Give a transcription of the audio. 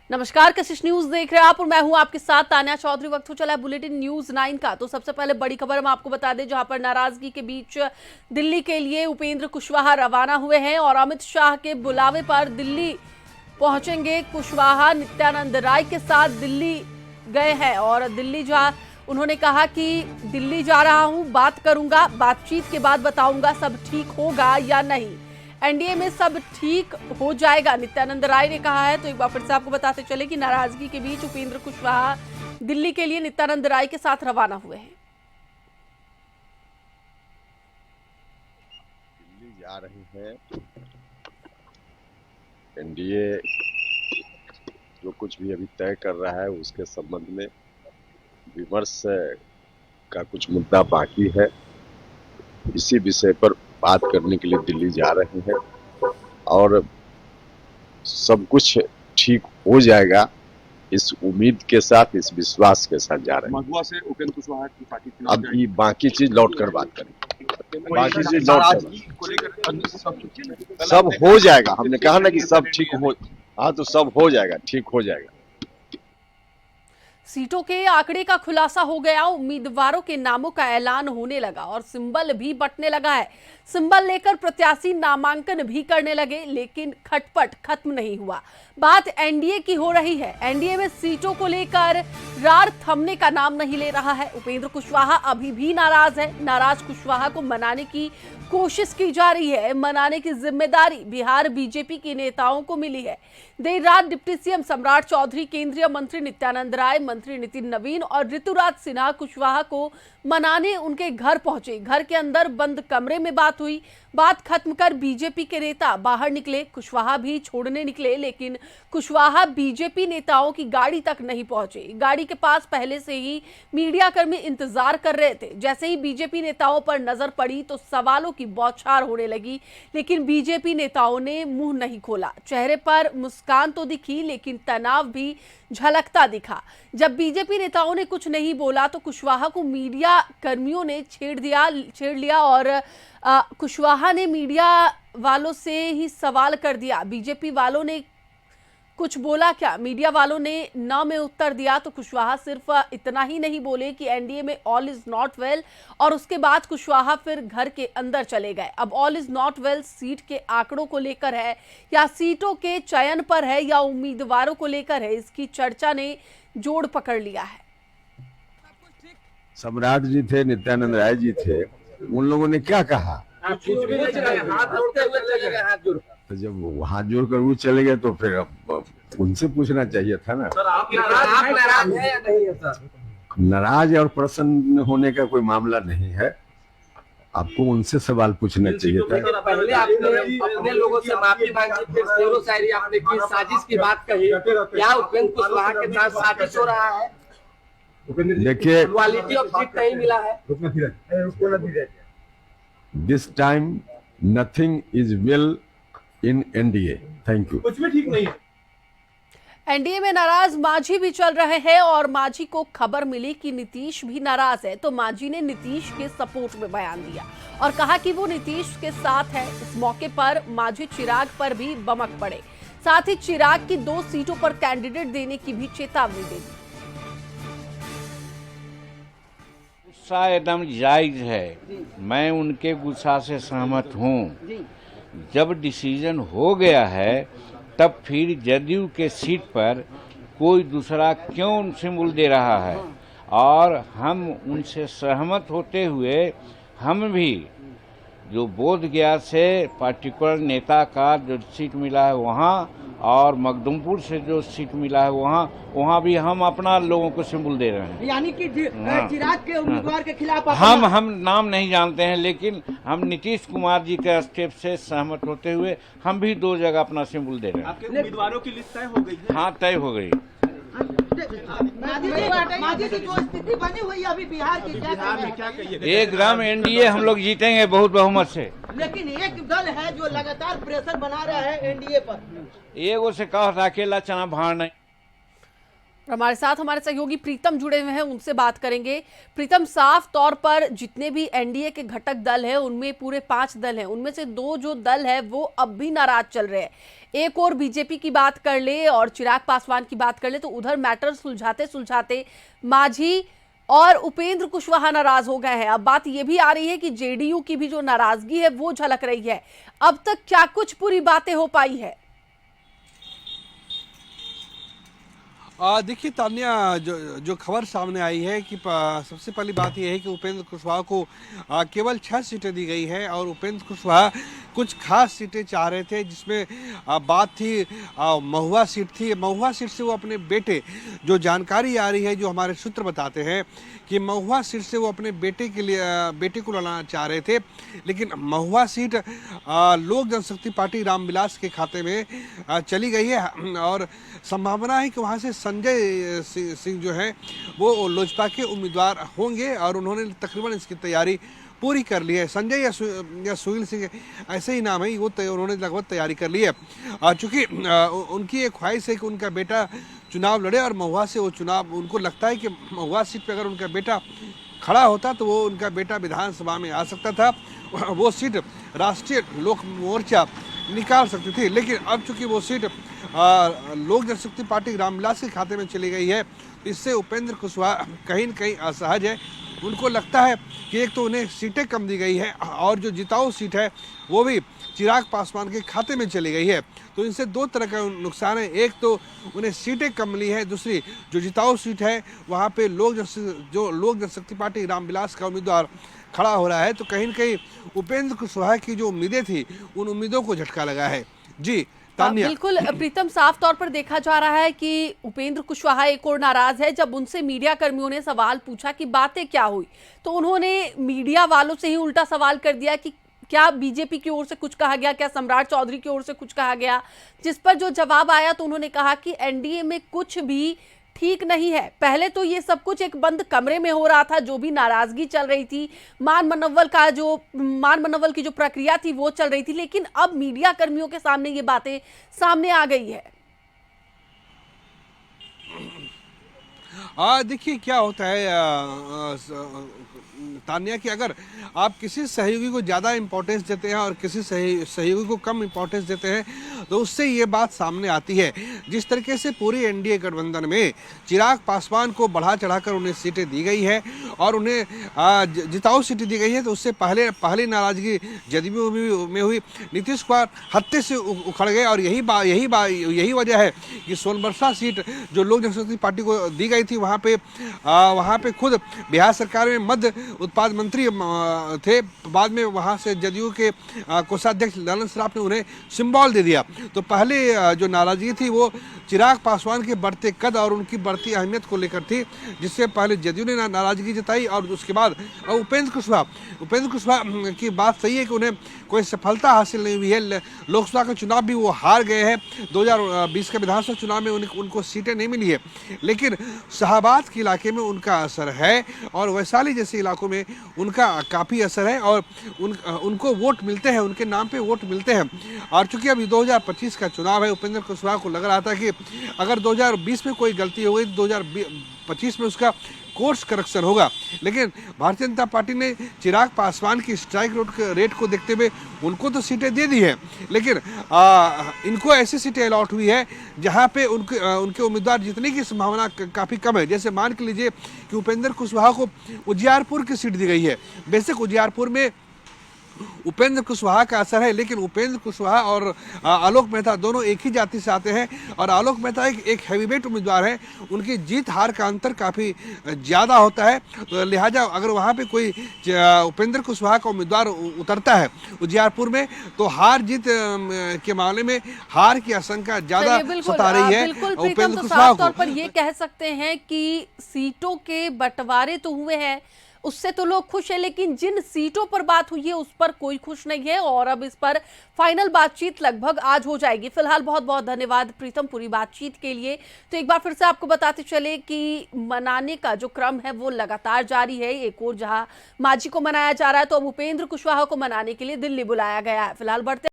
नमस्कार, कशिश न्यूज देख रहे हैं आप और मैं हूं आपके साथ तान्या चौधरी। वक्त हो चला है बुलेटिन न्यूज 9 का। तो सबसे पहले बड़ी खबर हम आपको बता दें, जहां पर नाराजगी के बीच दिल्ली के लिए उपेंद्र कुशवाहा रवाना हुए हैं और अमित शाह के बुलावे पर दिल्ली पहुंचेंगे। कुशवाहा नित्यानंद राय के साथ दिल्ली गए हैं और दिल्ली जहां उन्होंने कहा कि दिल्ली जा रहा हूं, बात करूंगा, बातचीत के बाद बताऊंगा सब ठीक होगा या नहीं। एनडीए में सब ठीक हो जाएगा, नित्यानंद राय ने कहा है। तो एक बार फिर से आपको बताते चले कि नाराजगी के बीच उपेंद्र कुशवाहा दिल्ली के लिए नित्यानंद राय के साथ रवाना हुए हैं। दिल्ली जा रहे हैं। एनडीए जो कुछ भी अभी तय कर रहा है उसके संबंध में विमर्श का कुछ मुद्दा बाकी है। इसी विषय पर बात करने के लिए दिल्ली जा रहे हैं और सब कुछ ठीक हो जाएगा, इस उम्मीद के साथ, इस विश्वास के साथ जा रहे हैं। महुआ से उपेंद्र कुशवाहा की पार्टी अब ये बाकी चीज लौट कर बात करें, बाकी चीज लौट कर सब हो जाएगा। हमने कहा ना कि सब ठीक हो, हाँ तो सब हो जाएगा, ठीक हो जाएगा। सीटों के आंकड़े का खुलासा हो गया, उम्मीदवारों के नामों का ऐलान होने लगा और सिंबल भी बंटने लगा है। सिंबल लेकर प्रत्याशी नामांकन भी करने लगे, लेकिन खटपट खत्म नहीं हुआ। बात एनडीए की हो रही है। एनडीए में सीटों को लेकर रार थमने का नाम नहीं ले रहा है। उपेंद्र कुशवाहा अभी भी नाराज है। नाराज कुशवाहा को मनाने की कोशिश की जा रही है। मनाने की जिम्मेदारी बिहार बीजेपी के नेताओं को मिली है। देर रात डिप्टी सीएम सम्राट चौधरी, केंद्रीय मंत्री नित्यानंद राय, मंत्री नितिन नवीन और ऋतुराज सिन्हा कुशवाहा को मनाने उनके घर पहुंचे। घर के अंदर बंद कमरे में बात हुई। बात खत्म कर बीजेपी के नेता बाहर निकले, कुशवाहा भी छोड़ने निकले, लेकिन कुशवाहा बीजेपी नेताओं की गाड़ी तक नहीं पहुंचे। गाड़ी के पास पहले से ही मीडिया कर्मी इंतजार कर रहे थे। जैसे ही बीजेपी नेताओं पर नजर पड़ी तो सवालों की बौछार होने लगी, लेकिन बीजेपी नेताओं ने मुंह नहीं खोला। चेहरे पर मुस्कान तो दिखी, लेकिन तनाव भी झलकता दिखा। जब बीजेपी नेताओं ने कुछ नहीं बोला तो कुशवाहा को मीडिया कर्मियों ने छेड़ लिया और कुशवाहा ने मीडिया वालों से ही सवाल कर दिया। बीजेपी वालों ने कुछ बोला क्या? मीडिया वालों ने न में उत्तर दिया। तो कुशवाहा सिर्फ इतना ही नहीं बोले कि एनडीए में ऑल इज नॉट वेल, और उसके बाद कुशवाहा फिर घर के अंदर चले गए। अब all is not well seat के आंकड़ों को लेकर है या सीटों के चयन पर है या उम्मीदवारों को लेकर है, इसकी चर्चा ने जोड़ पकड़ लिया है। सम्राट जी थे, नित्यानंद राय जी थे, उन लोगों ने क्या कहा? तो जब हाथ जोड़कर वो चले गए तो फिर अब उनसे पूछना चाहिए था ना। सर, आप नाराज हैं या नहीं है सर? नाराज और प्रसन्न होने का कोई मामला नहीं है, आपको उनसे सवाल पूछना चाहिए था। पहले आपने अपने लोगों से माफी मांगी, फिर शेरो शायरी आपने की, साजिश की बात कही। क्या उपेंद्र कुशवाहा के साथ साजिश हो रहा है? देखिए, क्वालिटी ऑफ सीट नहीं मिला है। This time nothing is well in NDA. Thank you. कुछ भी ठीक नहीं है। एनडीए में नाराज मांझी भी चल रहे हैं और मांझी को खबर मिली कि नीतीश भी नाराज है, तो मांझी ने नीतीश के सपोर्ट में बयान दिया और कहा कि वो नीतीश के साथ है। इस मौके पर मांझी चिराग पर भी बमक पड़े, साथ ही चिराग की 2 सीटों पर कैंडिडेट देने की भी चेतावनी दे दी। गुस्सा एकदम जायज है, मैं उनके गुस्सा से सहमत हूँ। जब डिसीजन हो गया है तब फिर जदयू के सीट पर कोई दूसरा क्यों सिंबल दे रहा है, और हम उनसे सहमत होते हुए हम भी जो बोध गया से पार्टिकुलर नेता का जो सीट मिला है वहाँ, और मखदूमपुर से जो सीट मिला है वहाँ भी हम अपना लोगों को सिंबल दे रहे हैं। यानी कि चिराग के उम्मीदवार के खिलाफ हम नाम नहीं जानते हैं, लेकिन हम नीतीश कुमार जी के स्टेप से सहमत होते हुए हम भी 2 जगह अपना सिंबल दे रहे हैं। आपके उम्मीदवारों की लिस्ट तय हो गई है? हाँ, तय हो गई। मांझी की जो स्थिति बनी हुई है अभी बिहार की, क्या कहिए? एकदम एनडीए हम लोग जीतेंगे बहुत बहुमत से। लेकिन एक दल है जो लगातार प्रेशर बना रहा है एनडीए पर। एगो से कहा था अकेला चना भाड़ नहीं। हमारे साथ हमारे सहयोगी प्रीतम जुड़े हुए हैं, उनसे बात करेंगे। प्रीतम, साफ तौर पर जितने भी एनडीए के घटक दल हैं उनमें पूरे 5 दल हैं, उनमें से 2 जो दल है वो अब भी नाराज चल रहे हैं। एक और बीजेपी की बात कर ले और चिराग पासवान की बात कर ले तो उधर मैटर सुलझाते सुलझाते मांझी और उपेंद्र कुशवाहा नाराज हो गए हैं। अब बात यह भी आ रही है कि जेडीयू की भी जो नाराजगी है वो झलक रही है। अब तक क्या कुछ पूरी बातें हो पाई है? देखिए तान्या, जो खबर सामने आई है कि सबसे पहली बात यह है कि उपेंद्र कुशवाहा को केवल 6 सीटें दी गई है और उपेंद्र कुशवाहा कुछ खास सीटें चाह रहे थे, जिसमें बात थी महुआ सीट थी। महुआ सीट से वो अपने बेटे, जो जानकारी आ रही है, जो हमारे सूत्र बताते हैं कि महुआ सीट से वो अपने बेटे को लड़ना चाह रहे थे, लेकिन महुआ सीट लोक जनशक्ति पार्टी रामविलास के खाते में चली गई है और संभावना है कि वहाँ से संजय सिंह जो है वो लोजपा के उम्मीदवार होंगे और उन्होंने तकरीबन इसकी तैयारी पूरी कर ली है। संजय या सुनील सिंह ऐसे ही नाम है, वो उन्होंने लगभग तैयारी कर ली है, चूँकि उनकी एक ख्वाहिश है कि उनका बेटा चुनाव लड़े और महुआ से वो चुनाव, उनको लगता है कि महुआ सीट पर अगर उनका बेटा खड़ा होता तो वो उनका बेटा विधानसभा में आ सकता था, वो सीट राष्ट्रीय लोक मोर्चा निकाल सकती थी। लेकिन अब चूंकि वो सीट लोक जनशक्ति पार्टी रामविलास के खाते में चली गई है, इससे उपेंद्र कुशवाहा कहीं न कहीं असहज है। उनको लगता है कि एक तो उन्हें सीटें कम दी गई है और जो जिताऊ सीट है वो भी चिराग पासवान के खाते में चली गई है, तो इनसे 2 तरह का नुकसान है। एक तो उन्हें सीटें कम मिली है, दूसरी जो जिताऊ सीट है वहाँ पे लोक जनशक्ति पार्टी रामविलास का उम्मीदवार खड़ा हो रहा है, तो कहीं न कहीं उपेंद्र कुशवाहा की जो उम्मीदें थी उन उम्मीदों को झटका लगा है। जी बिल्कुल प्रीतम, साफ तौर पर देखा जा रहा है कि उपेंद्र कुशवाहा एक और नाराज है। जब उनसे मीडिया कर्मियों ने सवाल पूछा कि बातें क्या हुई, तो उन्होंने मीडिया वालों से ही उल्टा सवाल कर दिया कि क्या बीजेपी की ओर से कुछ कहा गया, क्या सम्राट चौधरी की ओर से कुछ कहा गया, जिस पर जो जवाब आया तो उन्होंने कहा कि एनडीए में कुछ भी ठीक नहीं है। पहले तो ये सब कुछ एक बंद कमरे में हो रहा था, जो भी नाराजगी चल रही थी, मान मनोवल की जो प्रक्रिया थी वो चल रही थी, लेकिन अब मीडिया कर्मियों के सामने ये बातें सामने आ गई है। देखिए क्या होता है तान्या, कि अगर आप किसी सहयोगी को ज़्यादा इम्पोर्टेंस देते हैं और किसी सहयोगी को कम इम्पोर्टेंस देते हैं तो उससे ये बात सामने आती है। जिस तरीके से पूरी एनडीए गठबंधन में चिराग पासवान को बढ़ा चढ़ाकर उन्हें सीटें दी गई है और उन्हें जिताऊ सीटें दी गई है, तो उससे पहले नाराजगी जदयू में हुई। नीतीश कुमार हत्थे से उखड़ गए और यही वजह है कि सोनबरसा सीट जो लोक जनशक्ति पार्टी को दी गई थी, वहाँ पे खुद बिहार सरकार में मध्य उत्पाद मंत्री थे, बाद में वहां से जदयू के कोषाध्यक्ष ललन सराफ ने उन्हें सिंबल दे दिया। तो पहले जो नाराजगी थी वो चिराग पासवान के बढ़ते कद और उनकी बढ़ती अहमियत को लेकर थी, जिससे पहले जदयू ने नाराजगी जताई और उसके बाद उपेंद्र कुशवाहा की बात सही है कि उन्हें कोई सफलता हासिल नहीं हुई है। लोकसभा का चुनाव भी वो हार गए हैं, 2020 के विधानसभा चुनाव में उनको सीटें नहीं मिली है, लेकिन शाहबाद के इलाके में उनका असर है और वैशाली जैसे इलाकों में उनका काफ़ी असर है और उनको वोट मिलते हैं, उनके नाम पे वोट मिलते हैं। और चूंकि अभी 2025 का चुनाव है, उपेंद्र कुशवाहा को लग रहा था कि अगर 2020 में कोई गलती हो गई तो 2025 में उसका कोर्स करेक्शन होगा, लेकिन भारतीय जनता पार्टी ने चिराग पासवान की स्ट्राइक रेट को देखते हुए उनको तो सीटें दे दी है, लेकिन इनको ऐसी सीटें अलॉट हुई है जहां पे उनके उम्मीदवार जीतने की संभावना काफ़ी कम है। जैसे मान के लीजिए कि उपेंद्र कुशवाहा को उजियारपुर की सीट दी गई है। बेशक उजियारपुर में उपेंद्र कुशवाहा का असर है, लेकिन उपेंद्र कुशवाहा और आलोक मेहता दोनों एक ही जाति से आते हैं और आलोक मेहता एक हैवीवेट उम्मीदवार है, उनकी जीत हार का अंतर काफ़ी ज़्यादा होता है। तो लिहाजा अगर वहाँ पे कोई उपेंद्र कुशवाहा का उम्मीदवार उतरता है उजियारपुर में, तो हार जीत के मामले में हार की आशंका ज़्यादा सता रही है उपेंद्र कुशवाहा को। पर ये कह सकते हैं कि सीटों के बंटवारे तो हुए हैं, उससे तो लोग खुश हैं, लेकिन जिन सीटों पर बात हुई है उस पर कोई खुश नहीं है और अब इस पर फाइनल बातचीत लगभग आज हो जाएगी। फिलहाल बहुत बहुत धन्यवाद प्रीतम पूरी बातचीत के लिए। तो एक बार फिर से आपको बताते चले कि मनाने का जो क्रम है वो लगातार जारी है। एक और जहां मांझी को मनाया जा रहा है, तो अब उपेंद्र कुशवाहा को मनाने के लिए दिल्ली बुलाया गया है। फिलहाल बढ़ते